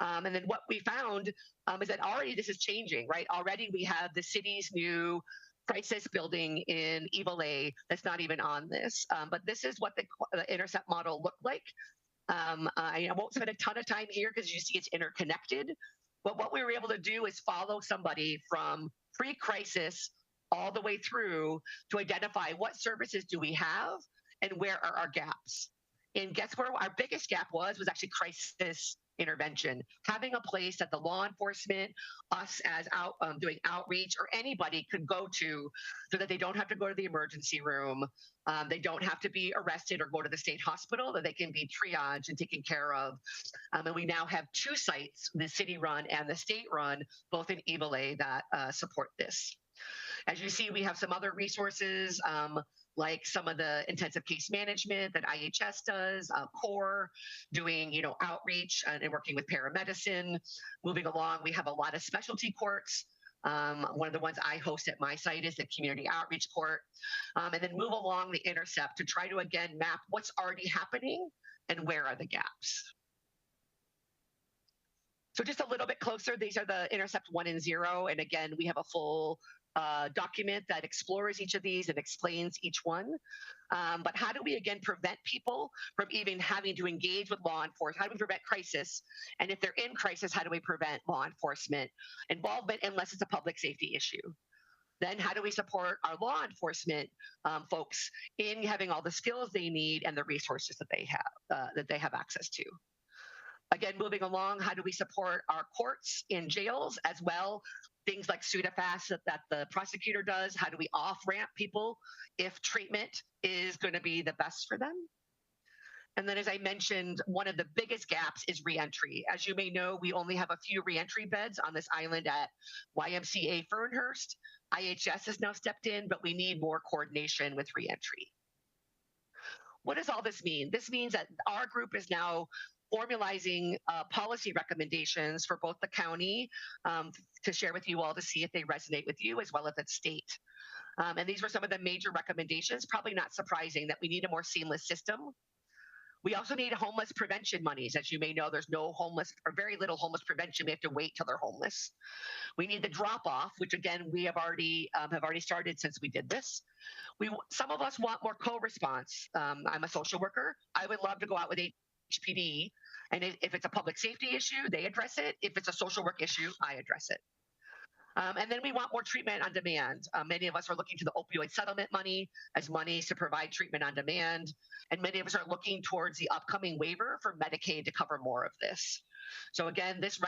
And then what we found is that already this is changing, right? Already we have the city's new crisis building in Ivalai that's not even on this. But this is what the intercept model looked like. I won't spend a ton of time here because you see it's interconnected. But what we were able to do is follow somebody from pre-crisis all the way through to identify what services do we have and where are our gaps. And guess where our biggest gap was actually crisis intervention. Having a place that the law enforcement, us as doing outreach, or anybody could go to so that they don't have to go to the emergency room. They don't have to be arrested or go to the state hospital, that they can be triaged and taken care of. And we now have 2 sites, the city run and the state run, both in Ivalai that support this. As you see, we have some other resources, like some of the intensive case management that IHS does, CORE, doing outreach and working with paramedicine. Moving along, we have a lot of specialty courts. One of the ones I host at my site is the Community Outreach Court. And then move along the intercept to try to, again, map what's already happening and where are the gaps. So just a little bit closer, these are the intercept 1 and 0. And again, we have a full document that explores each of these and explains each one. But how do we, again, prevent people from even having to engage with law enforcement? How do we prevent crisis? And if they're in crisis, how do we prevent law enforcement involvement unless it's a public safety issue? Then how do we support our law enforcement folks in having all the skills they need and the resources that they have access to? Again, moving along, how do we support our courts in jails as well? Things like Sudafast that the prosecutor does. How do we off-ramp people if treatment is going to be the best for them? And then, as I mentioned, one of the biggest gaps is reentry. As you may know, we only have a few reentry beds on this island at YMCA Fernhurst. IHS has now stepped in, but we need more coordination with reentry. What does all this mean? This means that our group is now formalizing policy recommendations for both the county to share with you all to see if they resonate with you, as well as the state. And these were some of the major recommendations, probably not surprising, that we need a more seamless system. We also need homeless prevention monies. As you may know, there's no homeless or very little homeless prevention. We have to wait till they're homeless. We need the drop-off, which again, we have already started since we did this. Some of us want more co-response. I'm a social worker. I would love to go out with HPD, and if it's a public safety issue, they address it. If it's a social work issue, I address it. And then we want more treatment on demand. Many of us are looking to the opioid settlement money as monies to provide treatment on demand. And many of us are looking towards the upcoming waiver for Medicaid to cover more of this. So again, this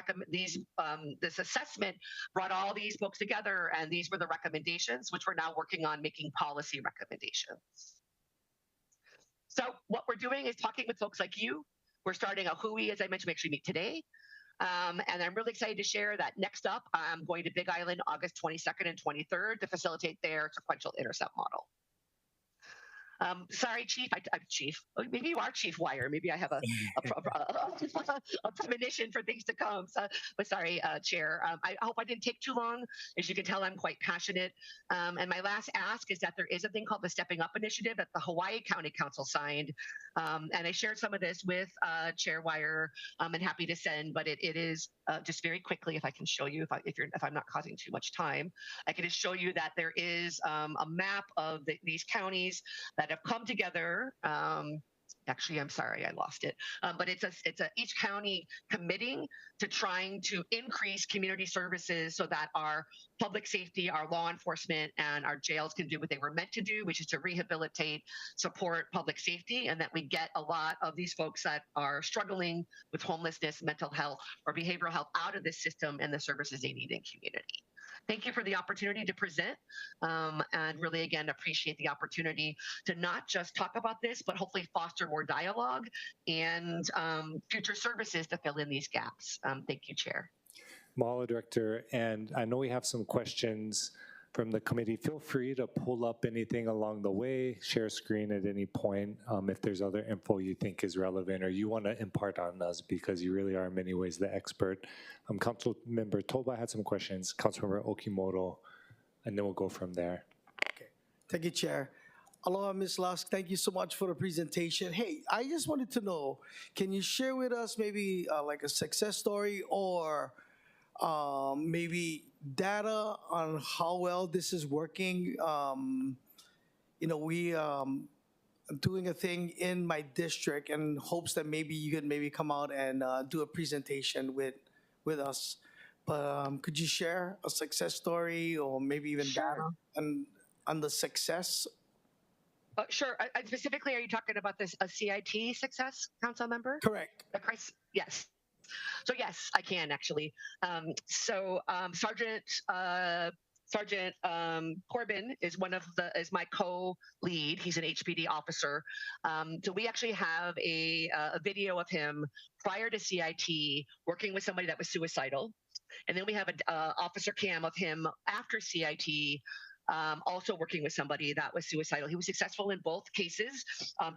assessment brought all these folks together, and these were the recommendations, which we're now working on making policy recommendations. So what we're doing is talking with folks like you. We're starting a HUI, as I mentioned, we actually meet today. And I'm really excited to share that next up, I'm going to Big Island August 22nd and 23rd to facilitate their sequential intercept model. Sorry, Chief. I'm Chief. Maybe you are Chief Wire. Maybe I have a premonition for things to come. But sorry, Chair. I hope I didn't take too long. As you can tell, I'm quite passionate. And my last ask is that there is a thing called the Stepping Up Initiative that the Hawaii County Council signed. And I shared some of this with Chair Wire. And happy to send, but it is just very quickly, if I can show you, if I'm not causing too much time, I can just show you that there is a map of these counties that have come together. Actually, I'm sorry, I lost it. But it's each county committing to trying to increase community services so that our public safety, our law enforcement, and our jails can do what they were meant to do, which is to rehabilitate, support public safety, and that we get a lot of these folks that are struggling with homelessness, mental health, or behavioral health out of this system and the services they need in community. Thank you for the opportunity to present, and really, again, appreciate the opportunity to not just talk about this, but hopefully foster more dialogue and future services to fill in these gaps. Thank you, Chair. Mahalo, Director. And I know we have some questions from the committee. Feel free to pull up anything along the way, share screen at any point if there's other info you think is relevant or you want to impart on us, because you really are in many ways the expert. Councilmember Toba had some questions, Councilmember Okimoto, and then we'll go from there. Okay. Thank you, Chair. Aloha, Ms. Lusk. Thank you so much for the presentation. Hey, I just wanted to know, can you share with us maybe like a success story or maybe data on how well this is working? You know, we doing a thing in my district in hopes that maybe you could maybe come out and do a presentation with us. But could you share a success story or maybe even data on the success? Sure. Specifically, are you talking about this a CIT success, Council Member? Correct. Yes. So yes, I can actually. Sergeant Corbin is is my co-lead. He's an HPD officer. So we actually have a video of him prior to CIT working with somebody that was suicidal, and then we have an officer cam of him after CIT. Also working with somebody that was suicidal. He was successful in both cases,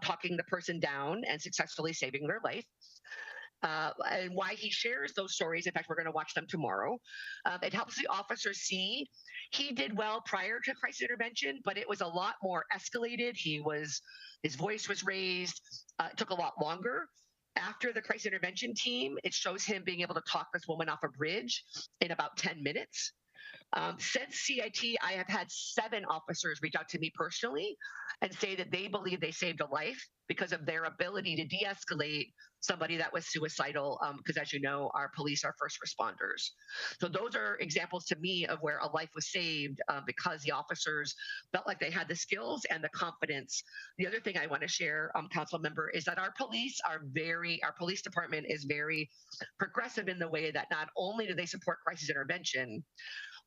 talking the person down and successfully saving their life. And why he shares those stories, in fact, we're going to watch them tomorrow. It helps the officers see he did well prior to crisis intervention, but it was a lot more escalated. His voice was raised. It took a lot longer. After the crisis intervention team, it shows him being able to talk this woman off a bridge in about 10 minutes. Since CIT, I have had 7 officers reach out to me personally and say that they believe they saved a life because of their ability to de-escalate somebody that was suicidal, because as you know, our police are first responders. So those are examples to me of where a life was saved because the officers felt like they had the skills and the confidence. The other thing I want to share, Council Member, is that our police department is very progressive in the way that not only do they support crisis intervention,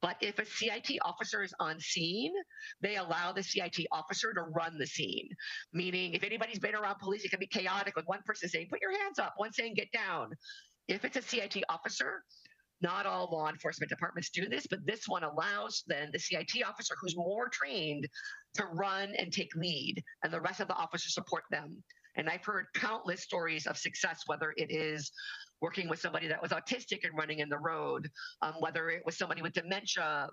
but if a CIT officer is on scene, they allow the CIT officer to run the scene. Meaning, if anybody's been around police, it can be chaotic with one person saying, put your hands up, one saying, get down. If it's a CIT officer, not all law enforcement departments do this, but this one allows then the CIT officer who's more trained to run and take lead, and the rest of the officers support them. And I've heard countless stories of success, whether it is working with somebody that was autistic and running in the road, whether it was somebody with dementia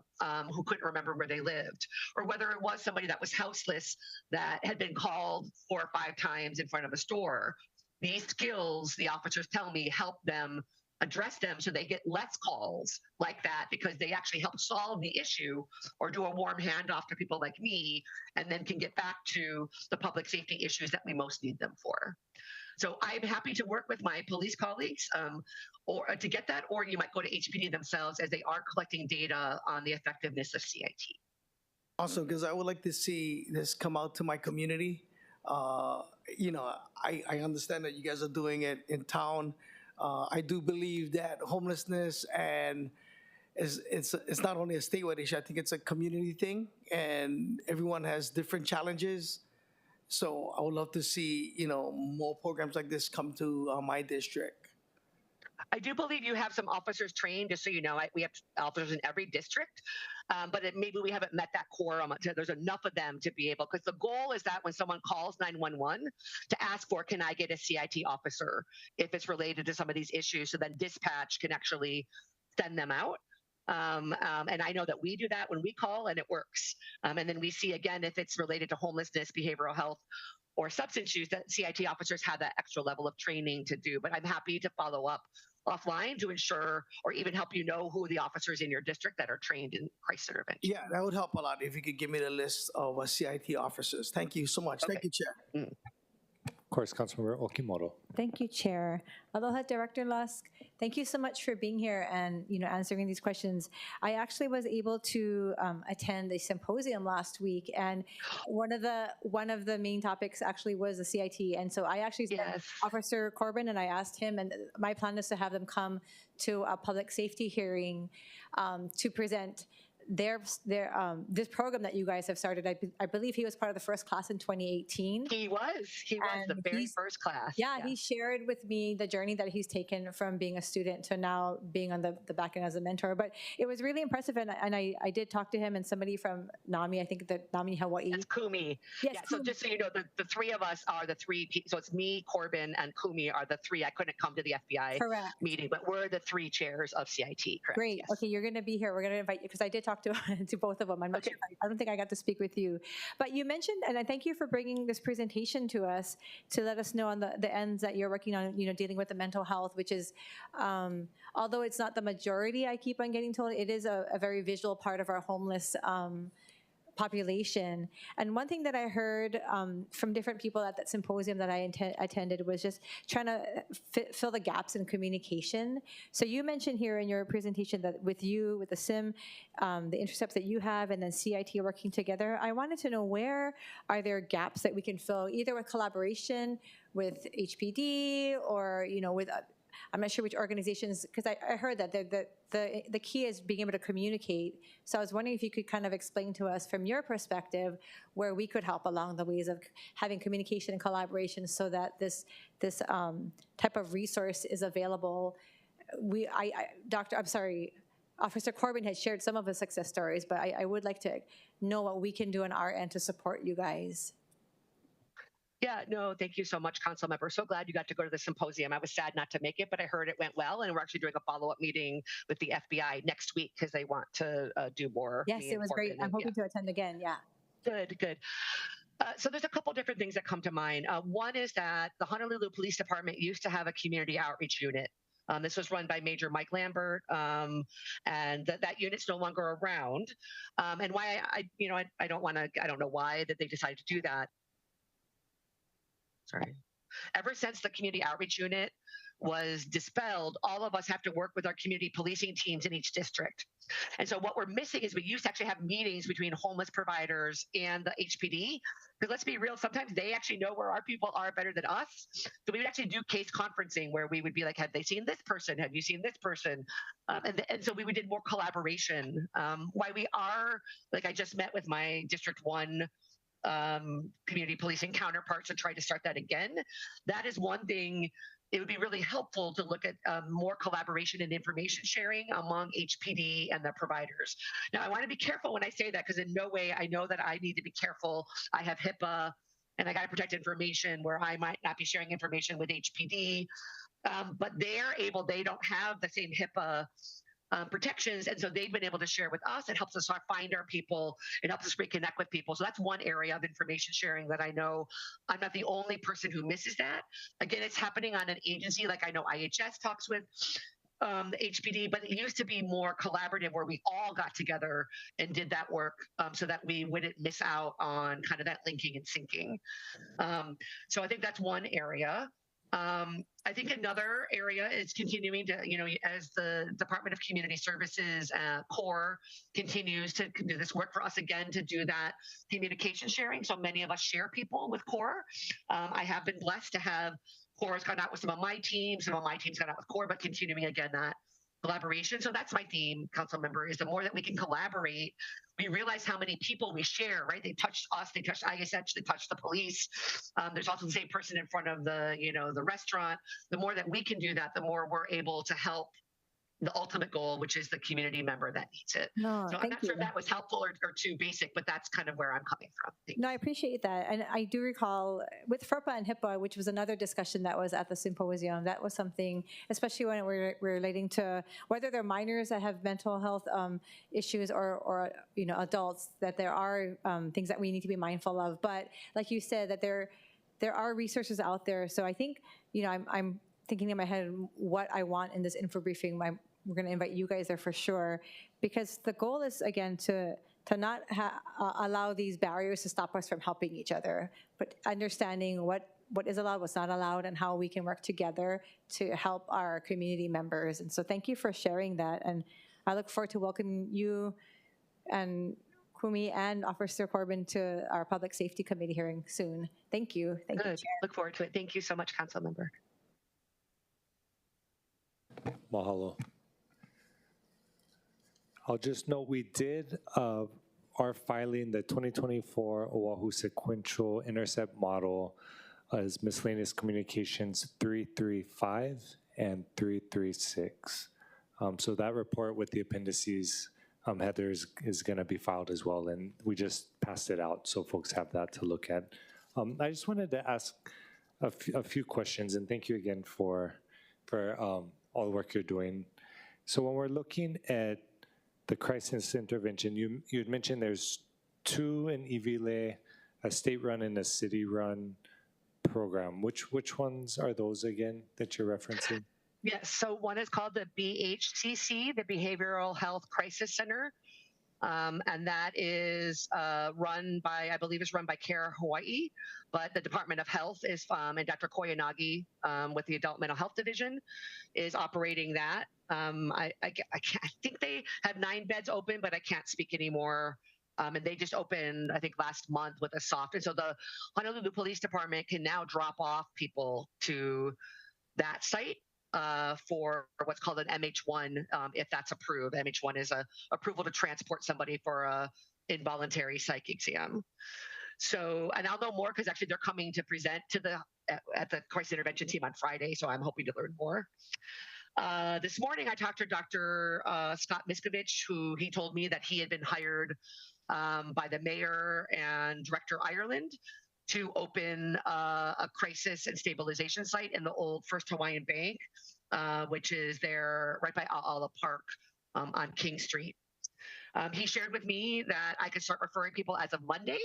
who couldn't remember where they lived, or whether it was somebody that was houseless that had been called 4 or 5 times in front of a store. These skills, the officers tell me, help them address them so they get less calls like that because they actually help solve the issue or do a warm handoff to people like me and then can get back to the public safety issues that we most need them for. So I'm happy to work with my police colleagues or to get that, or you might go to HPD themselves as they are collecting data on the effectiveness of CIT. Awesome, because I would like to see this come out to my community. You know, I understand that you guys are doing it in town. I do believe that homelessness and it's not only a statewide issue. I think it's a community thing, and everyone has different challenges. So I would love to see, you know, more programs like this come to my district. I do believe you have some officers trained, just so you know. We have officers in every district, but maybe we haven't met that quorum. There's enough of them to be able, because the goal is that when someone calls 911 to ask for, can I get a CIT officer if it's related to some of these issues, so then dispatch can actually send them out. And I know that we do that when we call and it works. And then we see again, if it's related to homelessness, behavioral health, or substance use, that CIT officers have that extra level of training to do. But I'm happy to follow up offline to ensure, or even help you know who the officers in your district that are trained in crisis intervention. Yeah, that would help a lot if you could give me the list of CIT officers. Thank you so much. Okay. Thank you, Chair. course, Councilmember Okimoto. Thank you, Chair. Aloha, Director Lusk. Thank you so much for being here and answering these questions. I actually was able to attend a symposium last week, and one of the main topics actually was the CIT. And so I actually sent Officer Corbin, and I asked him, and my plan is to have them come to a public safety hearing to present this program that you guys have started. I believe he was part of the first class in 2018. He was the very first class. Yeah, he shared with me the journey that he's taken from being a student to now being on the back end as a mentor. But it was really impressive, and I did talk to him and somebody from NAMI, I think that NAMI Hawaii. That's Kumi. Yes, yeah, so just so you know, the three of us are the three, so it's me, Corbin, and Kumi are the three. I couldn't come to the FBI meeting, but we're the three chairs of CIT, correct? Great, yes. Okay, you're gonna be here. We're gonna invite you, because I did talk to both of them. I'm not sure. I don't think I got to speak with you. But you mentioned, and I thank you for bringing this presentation to us to let us know on the ends that you're working on, dealing with the mental health, which is, although it's not the majority, I keep on getting told, it is a very visual part of our homeless population. And one thing that I heard from different people at that symposium that I attended was just trying to fill the gaps in communication. So you mentioned here in your presentation that with the SIM, the intercepts that you have, and then CIT working together, I wanted to know, where are there gaps that we can fill, either with collaboration with HPD or, with I'm not sure which organizations, because I heard that the key is being able to communicate. So I was wondering if you could kind of explain to us from your perspective where we could help along the ways of having communication and collaboration so that this type of resource is available. Officer Corbin has shared some of his success stories, but I would like to know what we can do on our end to support you guys. Yeah, no, thank you so much, Council Member. So glad you got to go to the symposium. I was sad not to make it, but I heard it went well, and we're actually doing a follow-up meeting with the FBI next week because they want to do more. Yes, it was great. I'm hoping to attend again, yeah. Good. So there's a couple different things that come to mind. One is that the Honolulu Police Department used to have a community outreach unit. This was run by Major Mike Lambert, and that unit's no longer around. And why I don't know why that they decided to do that. Sorry. Ever since the community outreach unit was dispelled, all of us have to work with our community policing teams in each district. And so what we're missing is we used to actually have meetings between homeless providers and the HPD. Because let's be real, sometimes they actually know where our people are better than us. So we would actually do case conferencing where we would be like, have they seen this person? Have you seen this person? And so we did more collaboration. Why we are, like I just met with my District 1 community policing counterparts to try to start that again. That is one thing. It would be really helpful to look at more collaboration and information sharing among HPD and the providers. Now, I want to be careful when I say that, because in no way I know that I need to be careful. I have HIPAA and I got to protect information where I might not be sharing information with HPD, but they don't have the same HIPAA protections, and so they've been able to share with us. It helps us find our people. It helps us reconnect with people. So that's one area of information sharing that I know I'm not the only person who misses that. Again, it's happening on an agency, like I know IHS talks with the HPD, but it used to be more collaborative where we all got together and did that work so that we wouldn't miss out on kind of that linking and syncing. So I think that's one area. I think another area is continuing to, as the Department of Community Services CORE continues to do this work for us again to do that communication sharing. So many of us share people with CORE. I have been blessed to have CORE has gone out with some of my teams, some of my teams gone out with CORE, but continuing again that collaboration. So that's my theme, Council Member, is the more that we can collaborate, we realize how many people we share, right? They touched us, they touched ISH, they touched the police. There's also the same person in front of the restaurant. The more that we can do that, the more we're able to help the ultimate goal, which is the community member that needs it. No, so I'm not sure if that was helpful or too basic, but that's kind of where I'm coming from. No, I appreciate that. And I do recall with FERPA and HIPAA, which was another discussion that was at the symposium, that was something, especially when we're relating to whether they're minors that have mental health issues or adults, that there are things that we need to be mindful of. But like you said, that there are resources out there. So I think, I'm thinking in my head what I want in this info briefing. We're going to invite you guys there for sure, because the goal is, again, to not allow these barriers to stop us from helping each other, but understanding what what is allowed, what's not allowed, and how we can work together to help our community members. And so thank you for sharing that. And I look forward to welcoming you and Kumi and Officer Corbin to our Public Safety Committee hearing soon. Thank you. Thank you, Good. Chair. Look forward to it. Thank you so much, Council Member. Mahalo. I'll just note we did are filing the 2024 Oahu Sequential Intercept Model as Miscellaneous Communications 335 and 336. So that report with the appendices, Heather, is going to be filed as well, and we just passed it out so folks have that to look at. I just wanted to ask a few questions, and thank you again for all the work you're doing. So when we're looking at the crisis intervention, you had mentioned there's 2 in Iwile, a state-run and a city-run program. Which ones are those again that you're referencing? Yes, so one is called the BHCC, the Behavioral Health Crisis Center. And that is run by, I believe it's run by CARE Hawaii, but the Department of Health is, and Dr. Koyanagi with the Adult Mental Health Division is operating that. I think they have 9 beds open, but I can't speak anymore. And they just opened, I think, last month with a soft. And so the Honolulu Police Department can now drop off people to that site for what's called an MH1, if that's approved. MH1 is a approval to transport somebody for a involuntary psych exam. So, and I'll know more because actually they're coming to present to at the crisis intervention team on Friday. So I'm hoping to learn more. This morning I talked to Dr. Scott Miskovich, who he told me that he had been hired by the mayor and Director Ireland to open a crisis and stabilization site in the old First Hawaiian Bank, which is there right by A'ala Park on King Street. He shared with me that I could start referring people as of Monday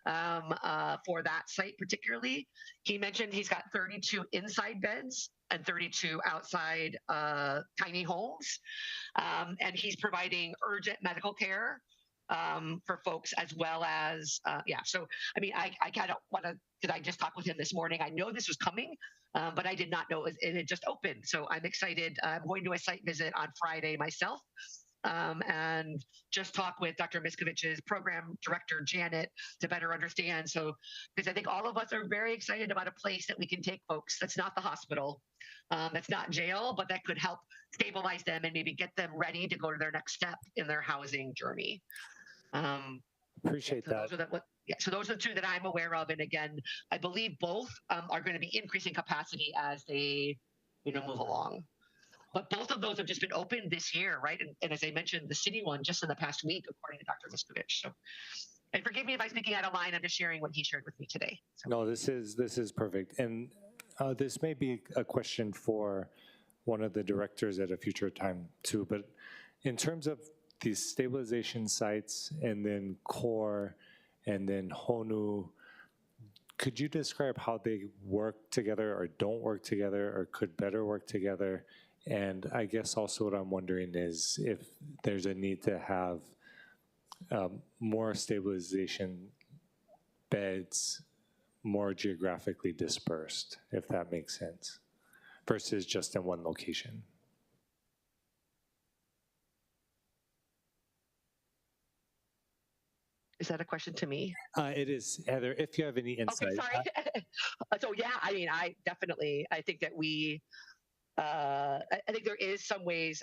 for that site particularly. He mentioned he's got 32 inside beds and 32 outside tiny homes. And he's providing urgent medical care for folks as well as, So, I mean, I kind of want to, because I just talked with him this morning. I know this was coming, but I did not know it had just opened. So I'm excited. I'm going to a site visit on Friday myself and just talk with Dr. Miskovich's program director, Janet, to better understand. So, because I think all of us are very excited about a place that we can take folks that's not the hospital, that's not jail, but that could help stabilize them and maybe get them ready to go to their next step in their housing journey. Appreciate that. So those are the 2 that I'm aware of. And again, I believe both are going to be increasing capacity as they, move along. But both of those have just been opened this year, right? And as I mentioned, the city one just in the past week, according to Dr. Miskovich. So, and forgive me if I'm speaking out of line. I'm just sharing what he shared with me today. So. No, this is perfect. And this may be a question for one of the directors at a future time too. But in terms of these stabilization sites and then core and then HONU, could you describe how they work together or don't work together or could better work together? And I guess also what I'm wondering is if there's a need to have more stabilization beds more geographically dispersed, if that makes sense, versus just in one location. Is that a question to me? It is, Heather, if you have any insight. Okay, sorry. So yeah, I mean, I think that we, I think there is some ways,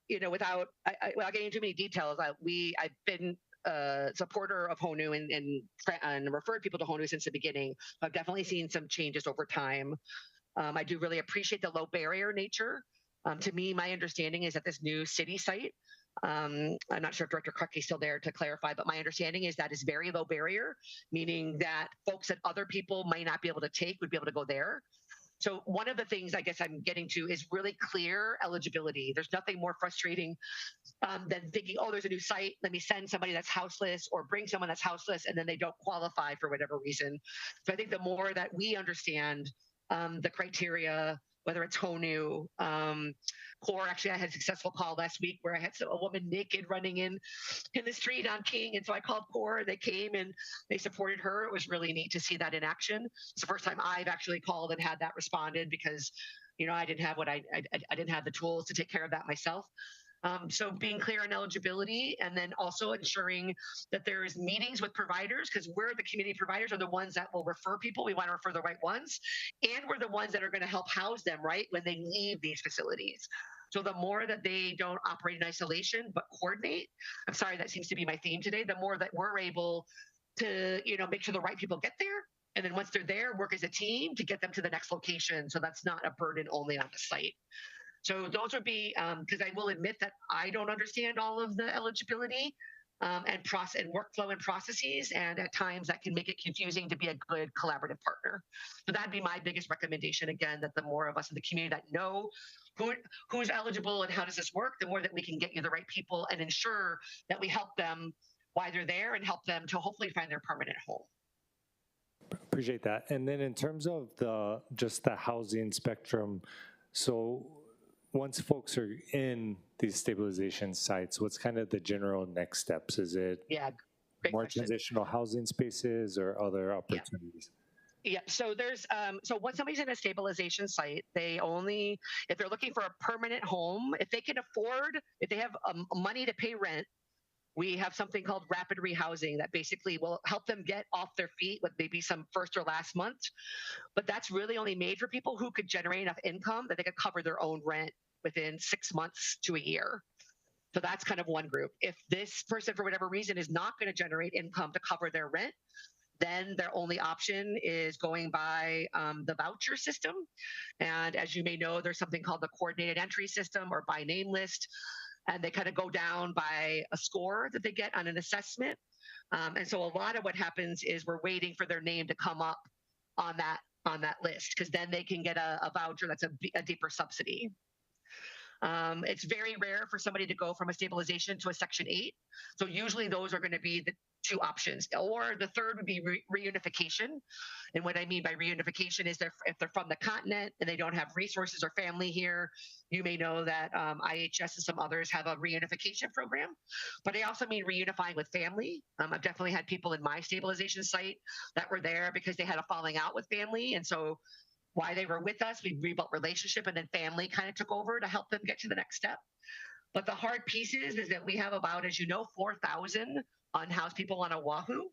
without getting into too many details, I've been a supporter of HONU and referred people to HONU since the beginning. I've definitely seen some changes over time. I do really appreciate the low barrier nature. To me, my understanding is that this new city site, I'm not sure if Director Krucke is still there to clarify, but my understanding is that it's very low barrier, meaning that folks that other people might not be able to take would be able to go there. So one of the things I guess I'm getting to is really clear eligibility. There's nothing more frustrating than thinking, oh, there's a new site, let me send somebody that's houseless or bring someone that's houseless, and then they don't qualify for whatever reason. So I think the more that we understand the criteria whether it's HONU, CORE. Actually, I had a successful call last week where I had a woman naked running in the street on King. And so I called CORE, and they came and they supported her. It was really neat to see that in action. It's the first time I've actually called and had that responded because, I didn't have I didn't have the tools to take care of that myself. So being clear on eligibility, and then also ensuring that there's meetings with providers, because we're the community providers are the ones that will refer people. We want to refer the right ones, and we're the ones that are going to help house them, right, when they leave these facilities. So the more that they don't operate in isolation but coordinate, I'm sorry, that seems to be my theme today, the more that we're able to, make sure the right people get there. And then once they're there, work as a team to get them to the next location. So that's not a burden only on the site. So those would be, because I will admit that I don't understand all of the eligibility and workflow and processes, and at times that can make it confusing to be a good collaborative partner. So that'd be my biggest recommendation, again, that the more of us in the community that know who's eligible and how does this work, the more that we can get you the right people and ensure that we help them while they're there and help them to hopefully find their permanent home. Appreciate that. And then in terms of just the housing spectrum, so once folks are in these stabilization sites, what's kind of the general next steps? Is it more question. transitional housing spaces or other opportunities? Yeah, so there's so once somebody's in a stabilization site, if they're looking for a permanent home, if they have money to pay rent, we have something called rapid rehousing that basically will help them get off their feet with maybe some first or last month. But that's really only made for people who could generate enough income that they could cover their own rent within 6 months to a year. So that's kind of one group. If this person, for whatever reason, is not going to generate income to cover their rent, then their only option is going by the voucher system. And as you may know, there's something called the coordinated entry system or by name list. And they kind of go down by a score that they get on an assessment. And so a lot of what happens is we're waiting for their name to come up on that list, because then they can get a voucher that's a deeper subsidy. It's very rare for somebody to go from a stabilization to a Section 8. So usually those are going to be the two options. Or the third would be reunification. And what I mean by reunification is if they're from the continent and they don't have resources or family here, you may know that IHS and some others have a reunification program. But I also mean reunifying with family. I've definitely had people in my stabilization site that were there because they had a falling out with family. And so while they were with us, we rebuilt relationship, and then family kind of took over to help them get to the next step. But the hard piece is that we have about, as you know, 4,000 unhoused people on Oahu.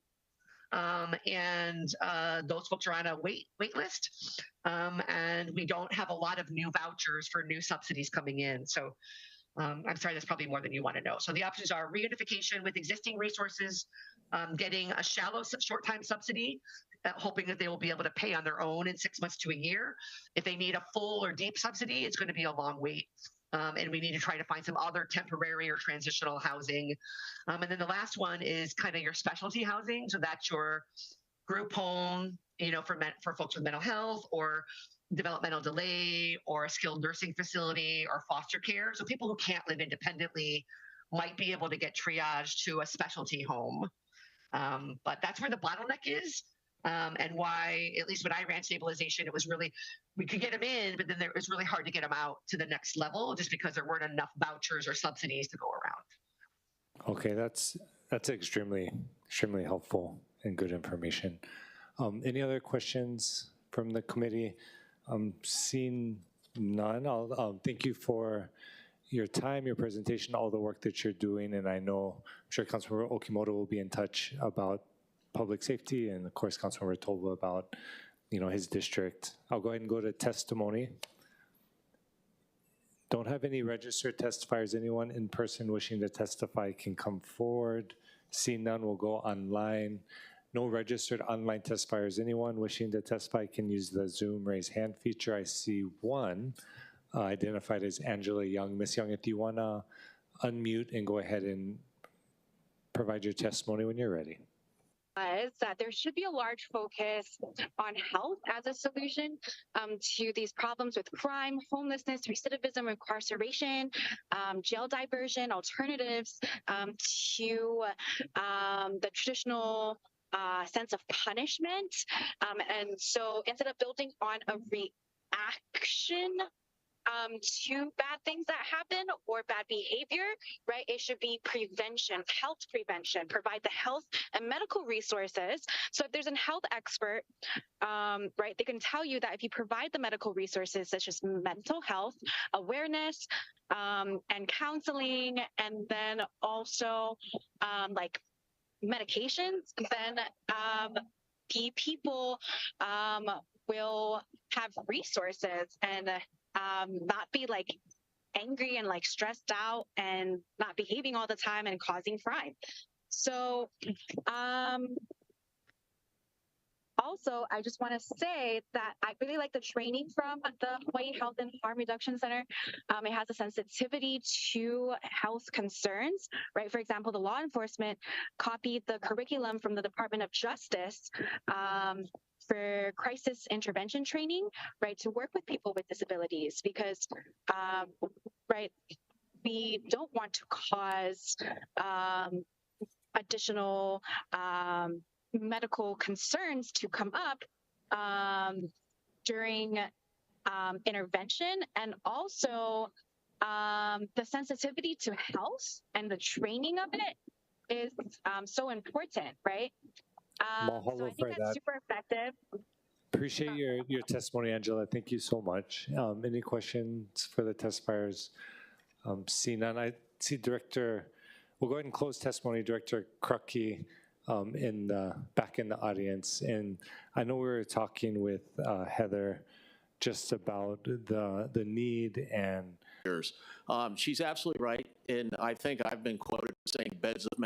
And those folks are on a wait list. And we don't have a lot of new vouchers for new subsidies coming in. So I'm sorry, that's probably more than you want to know. So the options are reunification with existing resources, getting a shallow short-time subsidy, hoping that they will be able to pay on their own in 6 months to a year. If they need a full or deep subsidy, it's going to be a long wait. And we need to try to find some other temporary or transitional housing. And then the last one is kind of your specialty housing. So that's your group home, for folks with mental health or developmental delay or a skilled nursing facility or foster care. So people who can't live independently might be able to get triaged to a specialty home. But that's where the bottleneck is. And why, at least when I ran stabilization, it was really, we could get them in, but then it was really hard to get them out to the next level just because there weren't enough vouchers or subsidies to go around. Okay, that's extremely helpful and good information. Any other questions from the committee? Seeing none, I'll thank you for your time, your presentation, all the work that you're doing, and I'm sure Councilmember Okimoto will be in touch about public safety, and of course Councilmember Tolba about his district. I'll go ahead and go to testimony. Don't have any registered testifiers. Anyone in person wishing to testify can come forward. Seeing none, we'll go online. No registered online testifiers. Anyone wishing to testify can use the Zoom raise hand feature. I see one identified as Angela Young. Ms. Young, if you want to unmute and go ahead and provide your testimony when you're ready. That there should be a large focus on health as a solution to these problems with crime, homelessness, recidivism, incarceration, jail diversion, alternatives to the traditional sense of punishment. And so instead of building on action to bad things that happen or bad behavior, right? It should be prevention, health prevention, provide the health and medical resources. So if there's a health expert, right, they can tell you that if you provide the medical resources such as mental health, awareness, and counseling, and then also like medications, then the people will have resources and not be like angry and like stressed out and not behaving all the time and causing crime. So also, I just want to say that I really like the training from the Hawaii Health and Harm Reduction Center. It has a sensitivity to health concerns, right? For example, the law enforcement copied the curriculum from the Department of Justice for crisis intervention training, right, to work with people with disabilities because, right, we don't want to cause additional medical concerns to come up during intervention, and also the sensitivity to health and the training of it is so important, right? So I think that's super effective. Appreciate your testimony, Angela. Thank you so much. Any questions for the testifiers? See none. I see Director, we'll go ahead and close testimony. Director Krucky back in the audience. And I know we were talking with Heather just about the need and She's absolutely right, and I think I've been quoted saying beds of